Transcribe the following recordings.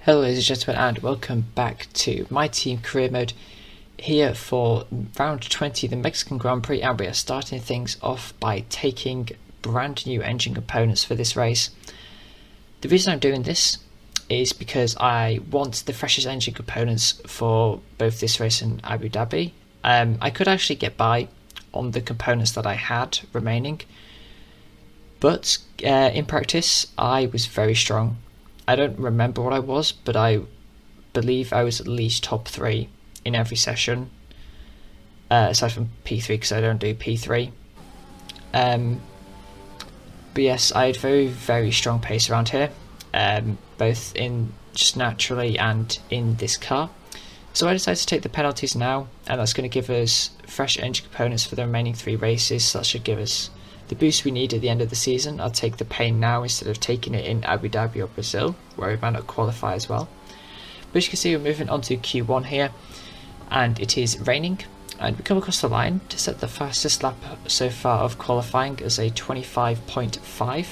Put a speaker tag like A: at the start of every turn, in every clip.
A: Hello ladies and gentlemen, and welcome back to my team career mode here for round 20 the Mexican Grand Prix, and we are starting things off by taking brand new engine components for this race. The reason I'm doing this is because I want the freshest engine components for both this race and Abu Dhabi. I could actually get by on the components that I had remaining, but in practice I was very strong. I don't remember what I was, but I believe I was at least top 3 in every session, aside from P3 because I don't do P3. But yes, I had very strong pace around here, both in just naturally and in this car. So I decided to take the penalties now, and that's going to give us fresh engine components for the remaining 3 races. So that should give us the boost we need at the end of the season. I'll take the pain now instead of taking it in Abu Dhabi or Brazil, where we might not qualify as well. But as you can see, we're moving on to Q1 here, and it is raining, and we come across the line to set the fastest lap so far of qualifying as a 25.5.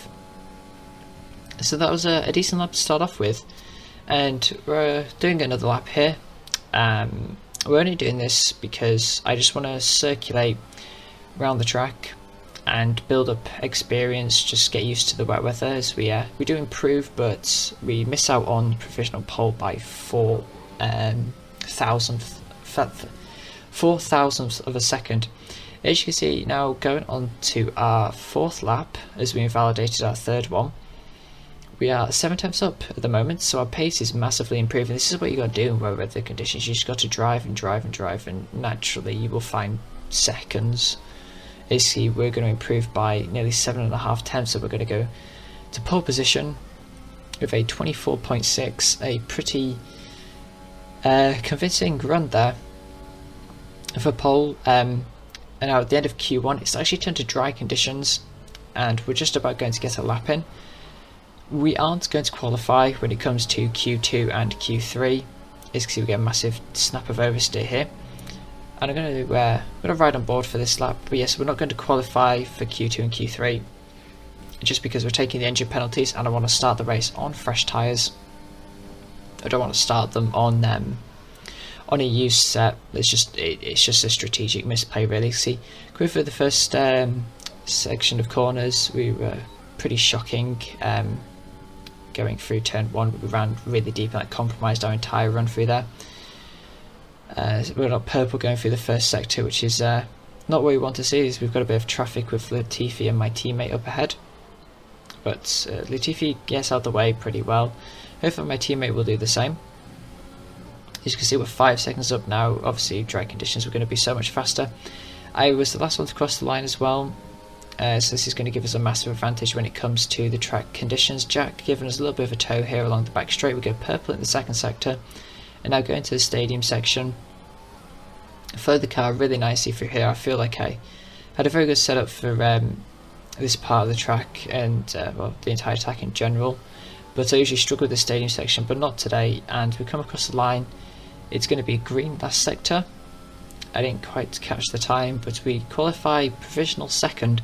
A: So that was a decent lap to start off with, and we're doing another lap here. We're only doing this because I just want to circulate around the track and build up experience, just get used to the wet weather. As we do improve, but we miss out on provisional pole by 4 thousandths of a second. As you can see, now going on to our 4th lap, as we invalidated our 3rd one, we are 7 tenths up at the moment, so our pace is massively improving. This is what you got to do in wet weather conditions. You just got to drive and drive and drive, and naturally you will find seconds. Basically, we're going to improve by nearly 7.5 tenths, so we're going to go to pole position with a 24.6, a pretty convincing run there for pole. And now at the end of Q1, it's actually turned to dry conditions, and we're just about going to get a lap in. We aren't going to qualify when it comes to Q2 and Q3. As you can see, we get a massive snap of oversteer here. And I'm going to ride on board for this lap. But yes, we're not going to qualify for Q2 and Q3 just because we're taking the engine penalties, and I want to start the race on fresh tyres. I don't want to start them on a used set. It's just a strategic misplay, really. See, going through the first section of corners, we were pretty shocking. Going through turn 1, we ran really deep and that compromised our entire run through there. We've got purple going through the first sector, which is not what we want to see. Is we've got a bit of traffic with Latifi and my teammate up ahead, but Latifi gets out the way pretty well. Hopefully my teammate will do the same. As you can see, we're 5 seconds up now. Obviously dry conditions, we're going to be so much faster. I was the last one to cross the line as well, so this is going to give us a massive advantage when it comes to the track conditions. Jack giving us a little bit of a tow here along the back straight. We go purple in the second sector. And now going to the stadium section, flow the car really nicely through here. I feel like I had a very good setup for this part of the track and well, the entire track in general. But I usually struggle with the stadium section, but not today. And we come across the line. It's going to be green last sector. I didn't quite catch the time, but we qualify provisional 2nd.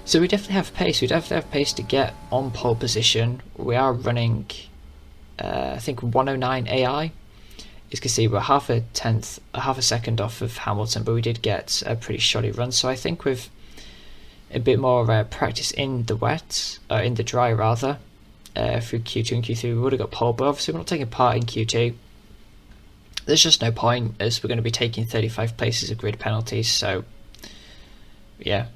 A: So we definitely have pace. We definitely have pace to get on pole position. We are running, I think, 109 AI. As you can see, we're half a second off of Hamilton, but we did get a pretty shoddy run. So I think with a bit more practice in the wet, in the dry rather, through Q2 and Q3, we would have got pole. But obviously, we're not taking part in Q2. There's just no point, as we're going to be taking 35 places of grid penalties. So yeah,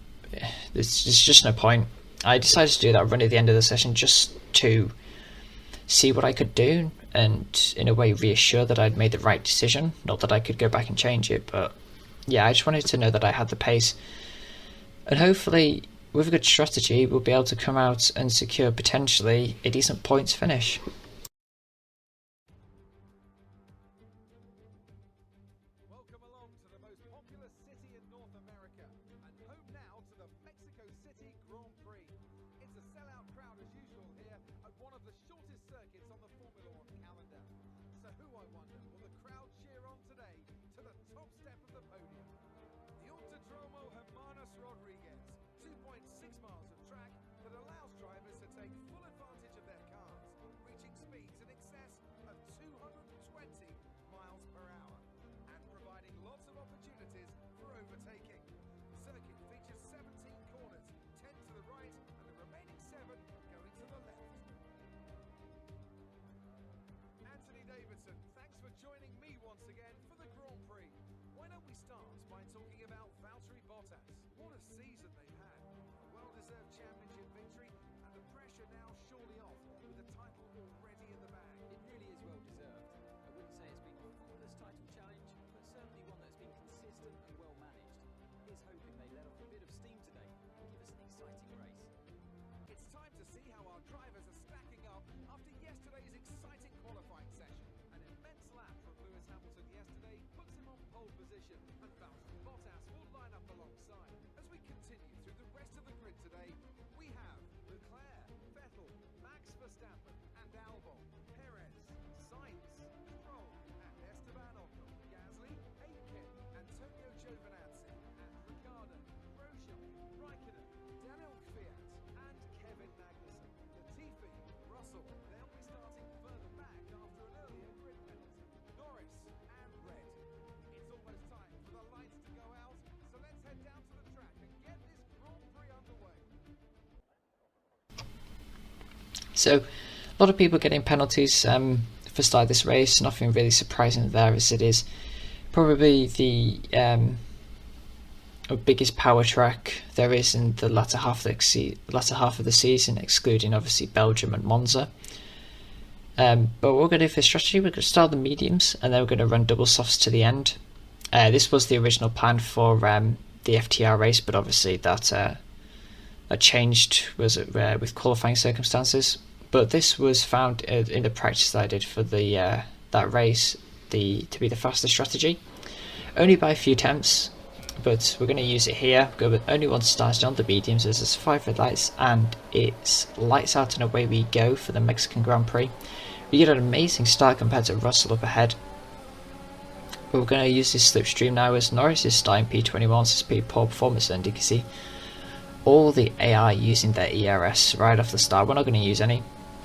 A: there's just no point. I decided to do that run at the end of the session just to see what I could do, and in a way reassure that I'd made the right decision. Not that I could go back and change it, but yeah, I just wanted to know that I had the pace, and hopefully with a good strategy we'll be able to come out and secure potentially a decent points finish.
B: Welcome along to the most popular city in North America, and home now to the Mexico City Grand Prix. It's a sellout crowd as usual here at one of the shortest circuits on the Formula One calendar. So who, I wonder, will the crowd cheer on today to the top step of the podium? The Autodromo Hermanos Rodriguez, 2.6 miles of track that allows drivers to take full advantage of their cars, reaching speeds in excess of joining me once again for the Grand Prix. Why don't we start by talking about Valtteri Bottas? What a season they've had. A well-deserved championship victory, and the pressure now surely off, with the title already in the bag.
C: It really is well deserved. I wouldn't say it's been a flawless title challenge, but certainly one that's been consistent and well managed. Here's hoping they let off a bit of steam today and give us an exciting race.
B: It's time to see how our drivers are stacking up after yesterday's exciting qualifying session. An immense lap from Lewis Hamilton yesterday puts him on pole position, and Valtteri Bottas will line up alongside. As we continue through the rest of the grid today, we have Leclerc, Vettel, Max Verstappen and Albon, Perez, Sainz, Stroll and Esteban Ocon, Gasly, Aitken, Antonio Giovinazzi and Ricciardo, Grosjean, Raikkonen, Daniel Kvyat and Kevin Magnussen. Latifi, Russell, they'll be starting further back after an earlier grid penalty. Norris and red. It's almost time for the lights to go out, so let's head down to the track and get this Grand Prix underway.
A: So, a lot of people getting penalties for start this race. Nothing really surprising there, as it is probably the biggest power track there is in the latter half of the season, excluding obviously Belgium and Monza. But what we're going to do for strategy, we're going to start the mediums and then we're going to run double softs to the end. This was the original plan for the FTR race, but obviously that changed with qualifying circumstances. But this was found in the practice that I did for the that race to be the fastest strategy, only by a few attempts. But we're going to use it here. Go with only one start on the mediums as there's 5 red lights, and it's lights out and away we go for the Mexican Grand Prix. We get an amazing start compared to Russell up ahead. But we're going to use this slipstream now as Norris is starting P21, so it's pretty poor performance, and you can see all the AI using their ERS right off the start. We're not going to use any.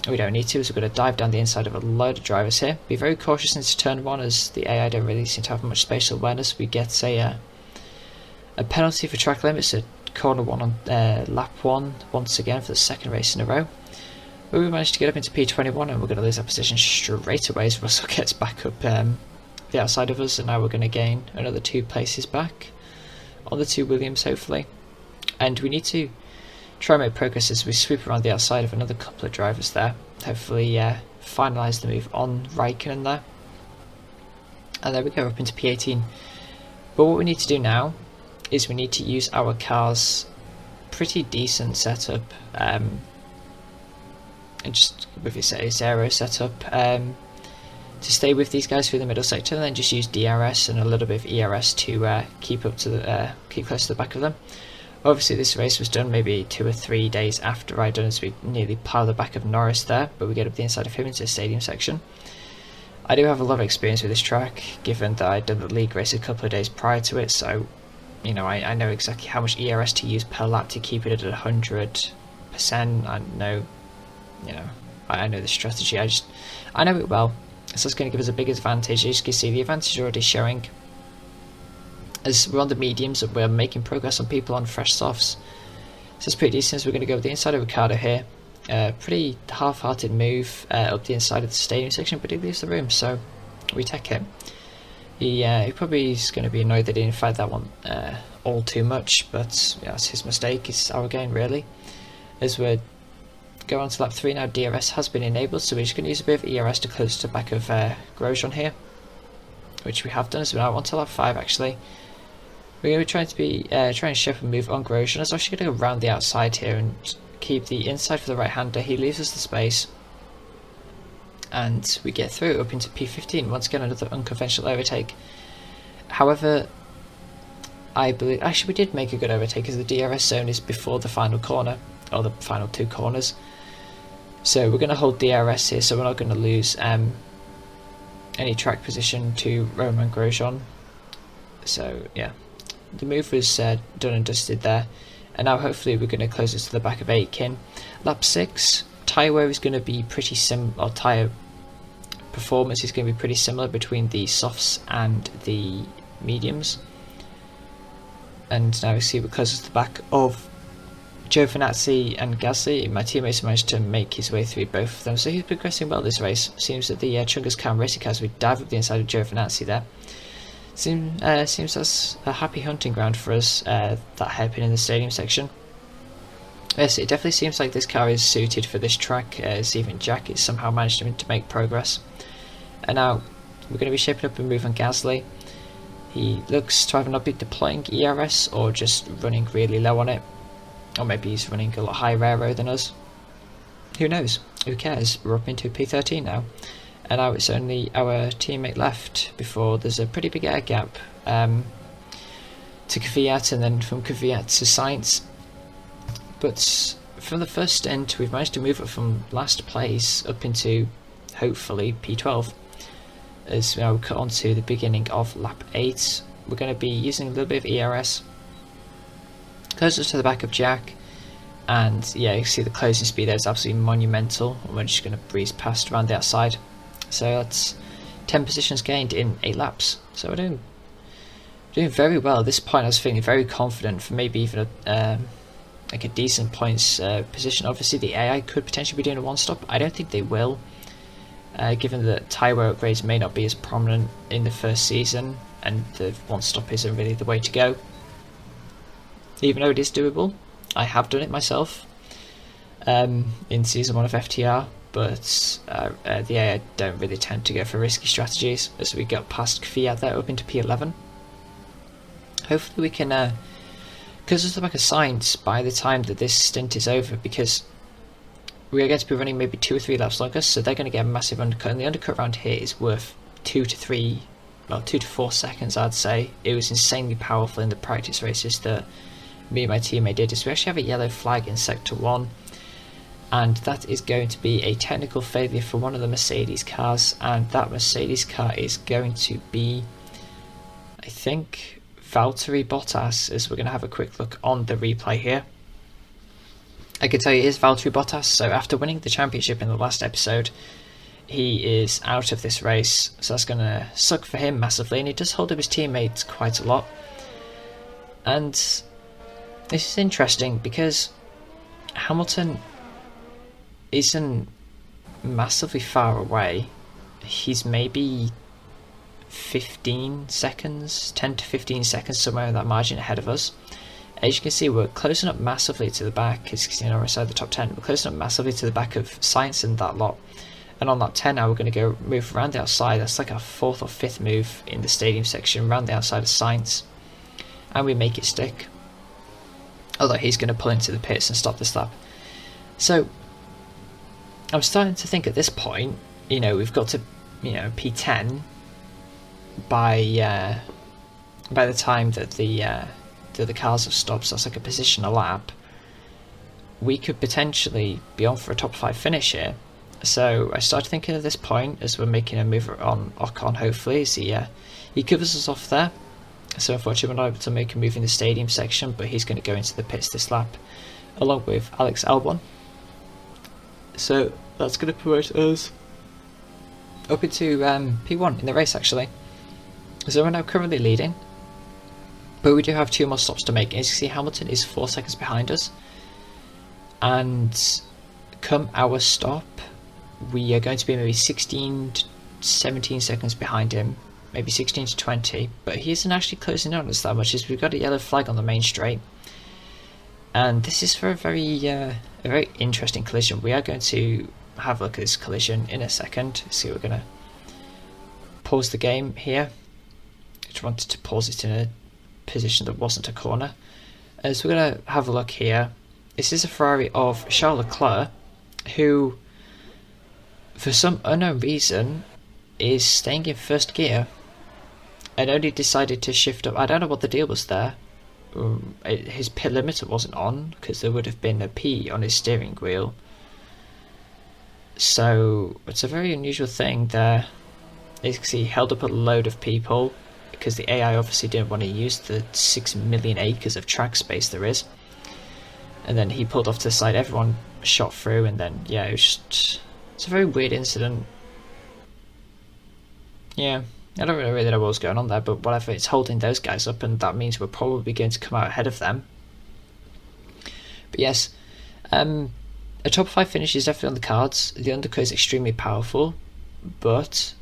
A: We don't need to, so we're going to dive down the inside of a load of drivers here. Be very cautious into turn 1 as the AI don't really seem to have much spatial awareness. We get a penalty for track limits at corner 1 on lap 1 once again for the second race in a row. But we managed to get up into P21 and we're going to lose our position straight away as Russell gets back up the outside of us, and now we're going to gain another 2 places back on the 2 Williams hopefully. And we need to try and make progress as we sweep around the outside of another couple of drivers there. Hopefully finalise the move on Raikkonen there. And there we go, up into P18. But what we need to do now is we need to use our car's pretty decent setup, and just with its aero setup, to stay with these guys through the middle sector, and then just use DRS and a little bit of ERS to keep close to the back of them. Obviously this race was done maybe 2 or 3 days after I'd done it, so we nearly piled the back of Norris there, but we get up the inside of him into the stadium section. I do have a lot of experience with this track, given that I'd done the league race a couple of days prior to it, so you know, I know exactly how much ERS to use per lap to keep it at 100%. I know, you know, I know the strategy. I know it well. So it's going to give us a big advantage. As you can see, the advantage is already showing as we're on the mediums and we're making progress on people on fresh softs. So it's pretty decent. So we're going to go with the inside of Ricciardo here. Pretty half-hearted move up the inside of the stadium section, but he leaves the room, so we take him. He probably is going to be annoyed that he didn't fight that one all too much, but yeah, it's his mistake. It's our gain really. As we go on to lap 3 now, DRS has been enabled, so we're just going to use a bit of ERS to close to the back of Grosjean here, which we have done. So we're now on to lap 5 actually. We're going to try and shape and move on Grosjean. I'm actually going to go around the outside here and keep the inside for the right hander. He leaves us the space, and we get through up into P15. Once again, another unconventional overtake. However, I believe actually we did make a good overtake because the DRS zone is before the final corner, or the final 2 corners. So we're going to hold DRS here, so we're not going to lose any track position to Romain Grosjean. So yeah, the move was done and dusted there, and now hopefully we're going to close this to the back of Aitken. Lap 6, tyre wear is going to be pretty similar, or tyre performance is going to be pretty similar between the softs and the mediums. And now we see we're closest to the back of Giovinazzi and Gasly, my teammates managed to make his way through both of them, so he's progressing well this race. Seems that the Chungus Khan racing cars would dive up the inside of Giovinazzi there. Seems that's a happy hunting ground for us, that hairpin in the stadium section. Yes, it definitely seems like this car is suited for this track, as even Jack has somehow managed to make progress. And now we're going to be shaping up a move on Gasly. He looks to either not be deploying ERS or just running really low on it. Or maybe he's running a lot higher aero than us. Who knows? Who cares? We're up into P13 now. And now it's only our teammate left before there's a pretty big air gap to Kvyat, and then from Kvyat to Sainz. But from the first stint, we've managed to move it from last place up into, hopefully, P12. As we now cut on to the beginning of lap 8. We're going to be using a little bit of ERS. Closer to the back of Jack. And yeah, you can see the closing speed there is absolutely monumental. And we're just going to breeze past around the outside. So that's 10 positions gained in 8 laps. So we're doing very well. At this point I was feeling very confident for maybe even like a decent points position. Obviously the AI could potentially be doing a one stop. I don't think they will, given that tyre wear upgrades may not be as prominent in the first season, and the one stop isn't really the way to go. Even though it is doable, I have done it myself in season 1 of FTR, but the AI don't really tend to go for risky strategies. As we get past Kvyat there up into P11, hopefully we can because there's like a Sainz by the time that this stint is over, because we are going to be running maybe 2 or 3 laps longer, so they're going to get a massive undercut, and the undercut around here is worth 2 to 4 seconds, I'd say. It was insanely powerful in the practice races that me and my teammate did. So we actually have a yellow flag in sector 1, and that is going to be a technical failure for one of the Mercedes cars, and that Mercedes car is going to be, I think, Valtteri Bottas, as we're going to have a quick look on the replay here. I can tell you it is Valtteri Bottas. So after winning the championship in the last episode, he is out of this race, so that's going to suck for him massively, and he does hold up his teammates quite a lot. And this is interesting because Hamilton isn't massively far away. He's maybe 15 seconds, 10 to 15 seconds, somewhere in that margin ahead of us. As you can see, we're closing up massively to the back. As you can see on our side of the top 10, we're closing up massively to the back of Sainz and that lot. And on that 10 now, we're going to go move around the outside. That's like our 4th or 5th move in the stadium section, around the outside of Sainz, and we make it stick. Although he's going to pull into the pits and stop this lap. So I'm starting to think at this point, we've got to, P10 by the time that the cars have stopped. So that's like a position a lap. We could potentially be on for a top 5 finish here. So I started thinking at this point, as we're making a move on Ocon, hopefully, as he covers us off there. So unfortunately we're not able to make a move in the stadium section, but he's going to go into the pits this lap, along with Alex Albon. So that's going to promote us up into P1 in the race, actually. So we're now currently leading, but we do have 2 more stops to make. As you can see, Hamilton is 4 seconds behind us, and come our stop, we are going to be maybe 16 to 17 seconds behind him, maybe 16 to 20, but he isn't actually closing on us that much, as we've got a yellow flag on the main straight. And this is for a very interesting collision. We are going to have a look at this collision in a second. So we're going to pause the game here. I just wanted to pause it in a position that wasn't a corner. So we're going to have a look here. This is a Ferrari of Charles Leclerc, who, for some unknown reason, is staying in first gear and only decided to shift up. I don't know what the deal was there. His pit limiter wasn't on, because there would have been a P on his steering wheel. So it's a very unusual thing there. As you can see, he held up a load of people, because the AI obviously didn't want to use the 6 million acres of track space there is. And then he pulled off to the side, everyone shot through, and then, yeah, it's a very weird incident. Yeah, I don't really know what was going on there, but whatever, it's holding those guys up, and that means we're probably going to come out ahead of them. But But yes, a top 5 finish is definitely on the cards. The undercut is extremely powerful, but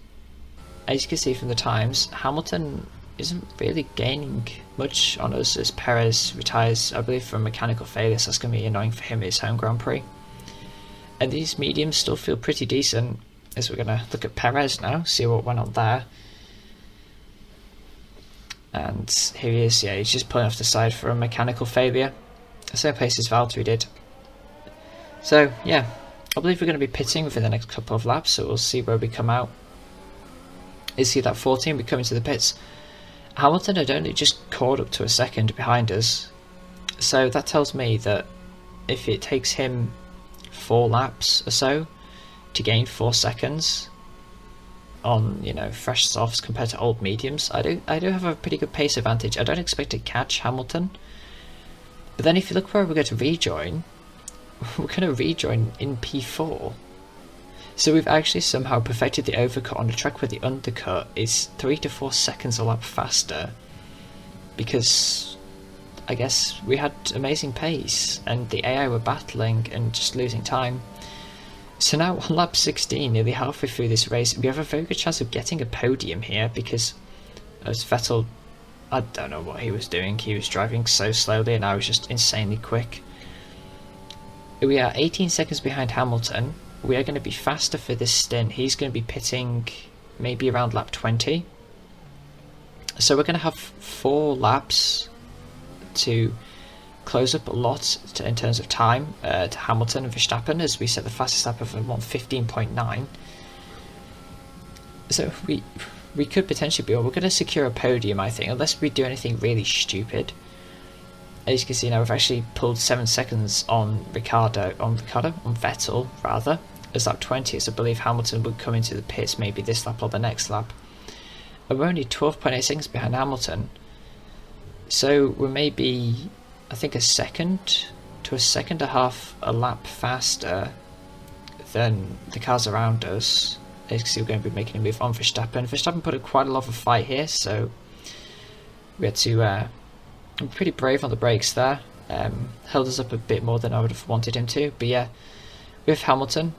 A: as you can see from the times, Hamilton isn't really gaining much on us as Perez retires, I believe, from mechanical failure, so that's going to be annoying for him at his home Grand Prix. And these mediums still feel pretty decent, as we're going to look at Perez now, see what went on there. And here he is, yeah, he's just pulling off the side for a mechanical failure. The same pace as Valtteri did. So, yeah, I believe we're going to be pitting within the next couple of laps, so we'll see where we come out. Is he that 14? We come into the pits. Hamilton had only just caught up to a second behind us, so that tells me that if it takes him 4 laps or so to gain 4 seconds on, you know, fresh softs compared to old mediums, I do have a pretty good pace advantage. I don't expect to catch Hamilton, but then if you look where we're going to rejoin, we're going to rejoin in P4. So we've actually somehow perfected the overcut on a track where the undercut is 3 to 4 seconds a lap faster, because I guess we had amazing pace and the AI were battling and just losing time. So now on lap 16, nearly halfway through this race, we have a very good chance of getting a podium here, because as Vettel, I don't know what he was doing, he was driving so slowly and I was just insanely quick. We are 18 seconds behind Hamilton. We are going to be faster for this stint. He's going to be pitting maybe around lap 20. So we're going to have 4 laps to close up a lot in terms of time to Hamilton and Verstappen, as we set the fastest lap of 15.9. So we could potentially be, we're going to secure a podium, I think, unless we do anything really stupid. As you can see now, we've actually pulled 7 seconds on Vettel rather, as lap 20, so I believe Hamilton would come into the pits maybe this lap or the next lap. And we're only 12.8 seconds behind Hamilton, so we're maybe, I think, a second to a second and a half a lap faster than the cars around us. As you can see, we're going to be making a move on Verstappen. Verstappen put up quite a lot of a fight here, so we had to pretty brave on the brakes there. Held us up a bit more than I would have wanted him to, but yeah, with Hamilton,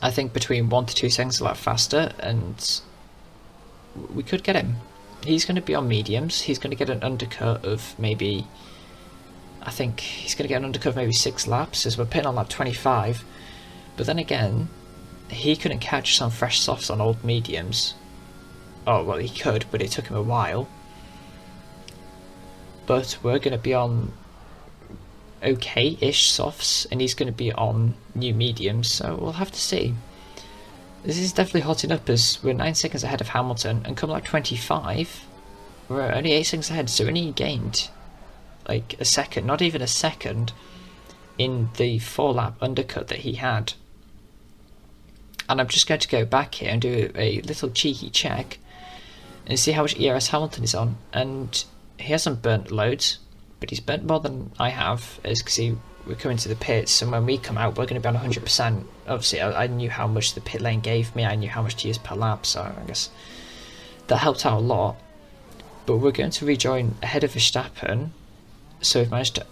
A: I think between 1 to 2 seconds a lap faster, and we could get him. He's going to be on mediums. He's going to get an undercut of maybe, I think he's going to get an undercut of maybe 6 laps, as we're pitting on lap 25. But then again, he couldn't catch some fresh softs on old mediums. Oh well, he could, but it took him a while. But we're going to be on okay-ish softs, and he's going to be on new mediums, so we'll have to see. This is definitely hotting up, as we're 9 seconds ahead of Hamilton, and come like 25, we're only 8 seconds ahead, so only gained like a second, not even a second, in the 4-lap undercut that he had. And I'm just going to go back here and do a little cheeky check and see how much ERS Hamilton is on, and he hasn't burnt loads, but he's burnt more than I have, as you can see we're coming to the pits, and when we come out we're going to be on 100%. Obviously I knew how much the pit lane gave me, I knew how much to use per lap, so I guess that helped out a lot. But we're going to rejoin ahead of Verstappen, so we've managed to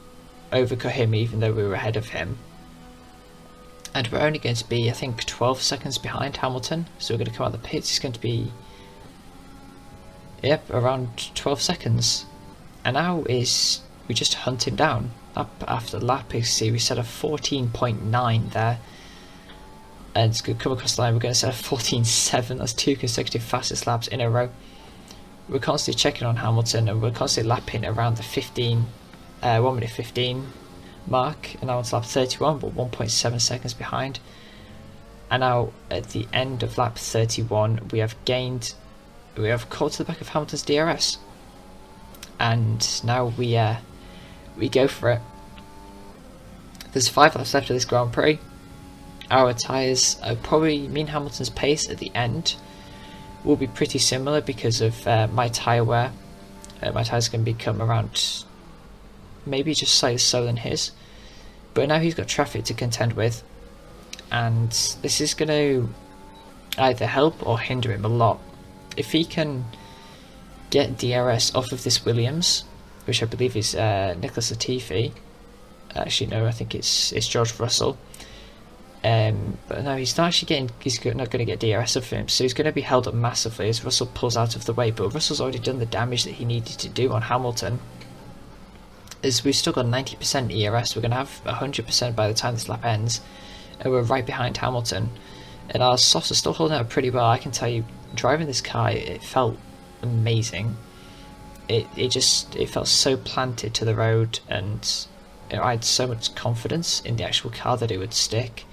A: overcut him even though we were ahead of him. And we're only going to be, I think, 12 seconds behind Hamilton, so we're going to come out of the pits, it's going to be, yep, around 12 seconds. And now is, we just hunt him down. Lap after lap, you see we set a 14.9 there. And it's going to come across the line, we're going to set a 14.7, that's 2 consecutive fastest laps in a row. We're constantly checking on Hamilton, and we're constantly lapping around the 1 minute 15 mark. And now it's lap 31, but 1.7 seconds behind. And now at the end of lap 31, we have caught to the back of Hamilton's DRS. And now we go for it. There's 5 laps left of this Grand Prix. Our tyres are probably, me and Hamilton's pace at the end will be pretty similar because of my tyre wear. My tyres are going to become around maybe just slightly slower than his. But now he's got traffic to contend with, and this is going to either help or hinder him a lot. If he can get DRS off of this Williams, which I believe is Nicholas Latifi, Actually, no, I think it's George Russell. But no, he's not actually getting. He's not going to get DRS of him, so he's going to be held up massively as Russell pulls out of the way. But Russell's already done the damage that he needed to do on Hamilton. As we've still got 90% ERS, we're going to have 100% by the time this lap ends, and we're right behind Hamilton. And our softs are still holding out pretty well. I can tell you, driving this car, it felt amazing. It felt so planted to the road, and I had so much confidence in the actual car that it would stick.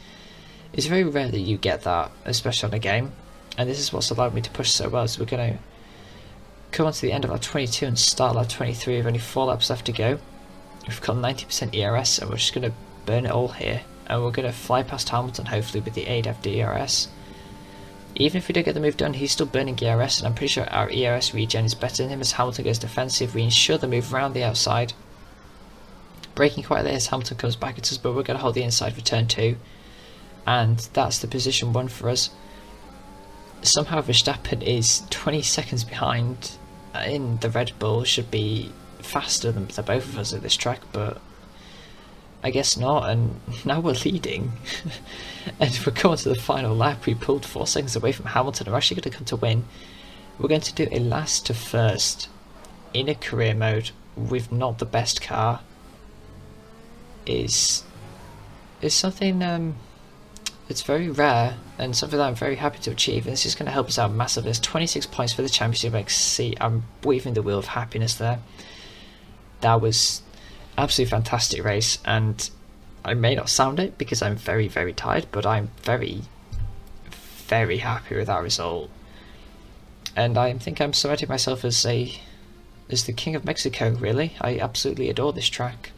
A: It's very rare that you get that, especially on a game, and this is what's allowed me to push so well. So we're going to come on to the end of lap 22 and start lap 23 with only 4 laps left to go. We've got 90% ERS, and we're just going to burn it all here, and we're going to fly past Hamilton hopefully with the 8F DRS. Even if we don't get the move done, he's still burning ERS, and I'm pretty sure our ERS regen is better than him as Hamilton goes defensive. We ensure the move round the outside. Braking quite late as Hamilton comes back at us, but we're going to hold the inside for turn 2. And that's the position 1 for us. Somehow Verstappen is 20 seconds behind in the Red Bull, should be faster than the both of us at this track, but I guess not, and now we're leading. And we're going to the final lap. We pulled 4 seconds away from Hamilton. We're actually going to come to win. We're going to do a last to first in a career mode with not the best car. Is something it's very rare and something that I'm very happy to achieve, and this is going to help us out massively. There's 26 points for the championship. I see I'm waving the wheel of happiness there. That was absolutely fantastic race, and I may not sound it because I'm very, very tired, but I'm very, very happy with that result. And I think I'm cementing myself as the king of Mexico, really. I absolutely adore this track.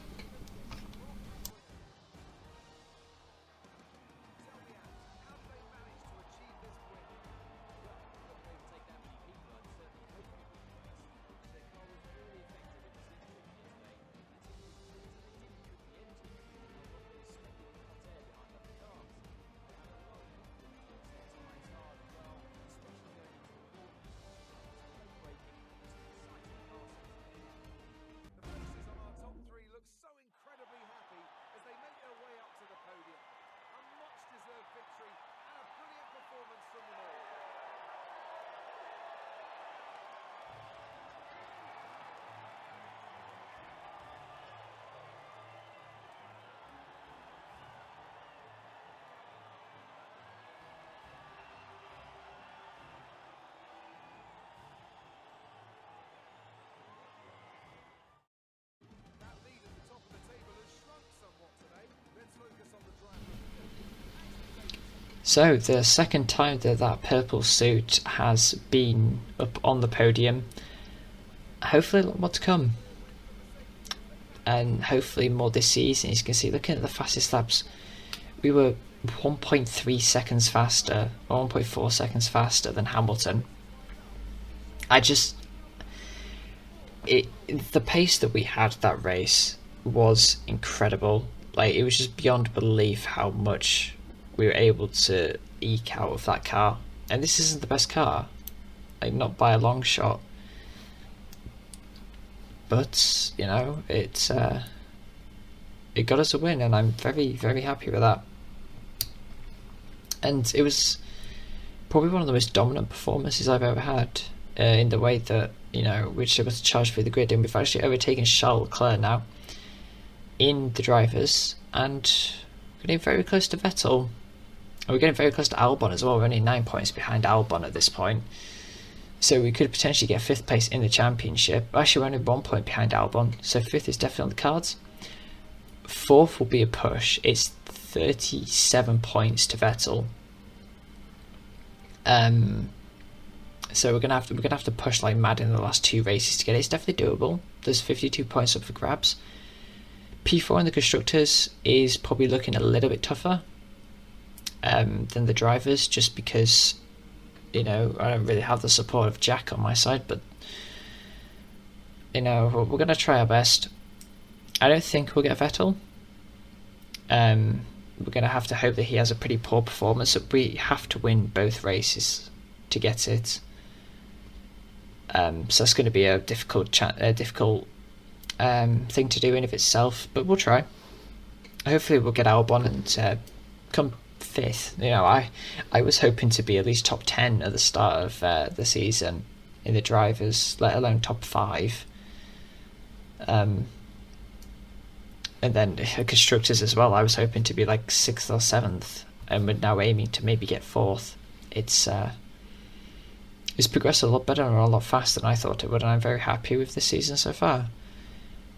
A: So the second time that purple suit has been up on the podium, hopefully a lot more to come, and hopefully more this season. As you can see, looking at the fastest laps, we were 1.3 seconds faster, or 1.4 seconds faster than Hamilton. The pace that we had that race was incredible. Like, it was just beyond belief how much we were able to eke out of that car. And this isn't the best car, like, not by a long shot, but you know, it got us a win, and I'm very, very happy with that. And it was probably one of the most dominant performances I've ever had, in the way that, you know, we're just able to charge through the grid, and we've actually overtaken Charles Leclerc now in the drivers, and getting very close to Vettel. We're getting very close to Albon as well. We're only 9 points behind Albon at this point, so we could potentially get 5th place in the championship. Actually, we're only 1 point behind Albon, so 5th is definitely on the cards. 4th will be a push. It's 37 points to Vettel. So we're gonna have to push like mad in the last 2 races to get it. It's definitely doable. There's 52 points up for grabs. P4 in the constructors is probably looking a little bit tougher than the drivers, just because, you know, I don't really have the support of Jack on my side, but you know, we're going to try our best. I don't think we'll get Vettel. We're going to have to hope that he has a pretty poor performance. We have to win both races to get it. So that's going to be a difficult thing to do in of itself, but we'll try. hopefully we'll get Albon and come 5th. You know, I was hoping to be at least top 10 at the start of the season in the drivers, let alone top 5. And then constructors as well. I was hoping to be like 6th or 7th, and we're now aiming to maybe get 4th. It's progressed a lot better and a lot faster than I thought it would, and I'm very happy with this season so far.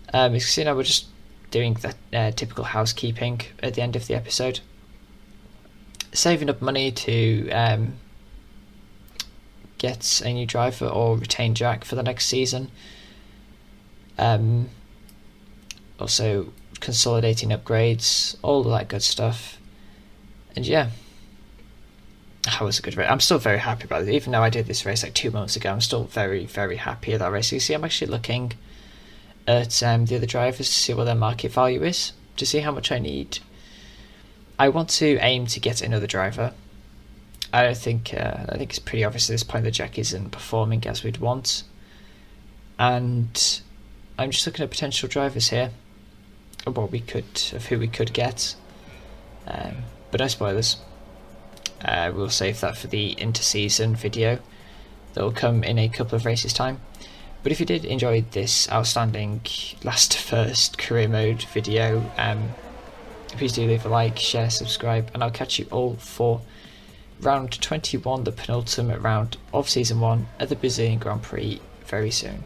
A: Because, you know, we're just doing the typical housekeeping at the end of the episode, saving up money to get a new driver or retain Jack for the next season. Also consolidating upgrades, all of that good stuff. And yeah, that was a good race. I'm still very happy about it. Even though I did this race like 2 months ago, I'm still very, very happy at that race. You see, I'm actually looking at the other drivers to see what their market value is, to see how much I need. I want to aim to get another driver. I think it's pretty obvious at this point that Jack isn't performing as we'd want, and I'm just looking at potential drivers here, of who we could get. But no spoilers. We'll save that for the inter-season video that will come in a couple of races' time. But if you did enjoy this outstanding last first career mode video, please do leave a like, share, subscribe, and I'll catch you all for round 21, the penultimate round of season 1 at the Brazilian Grand Prix, very soon.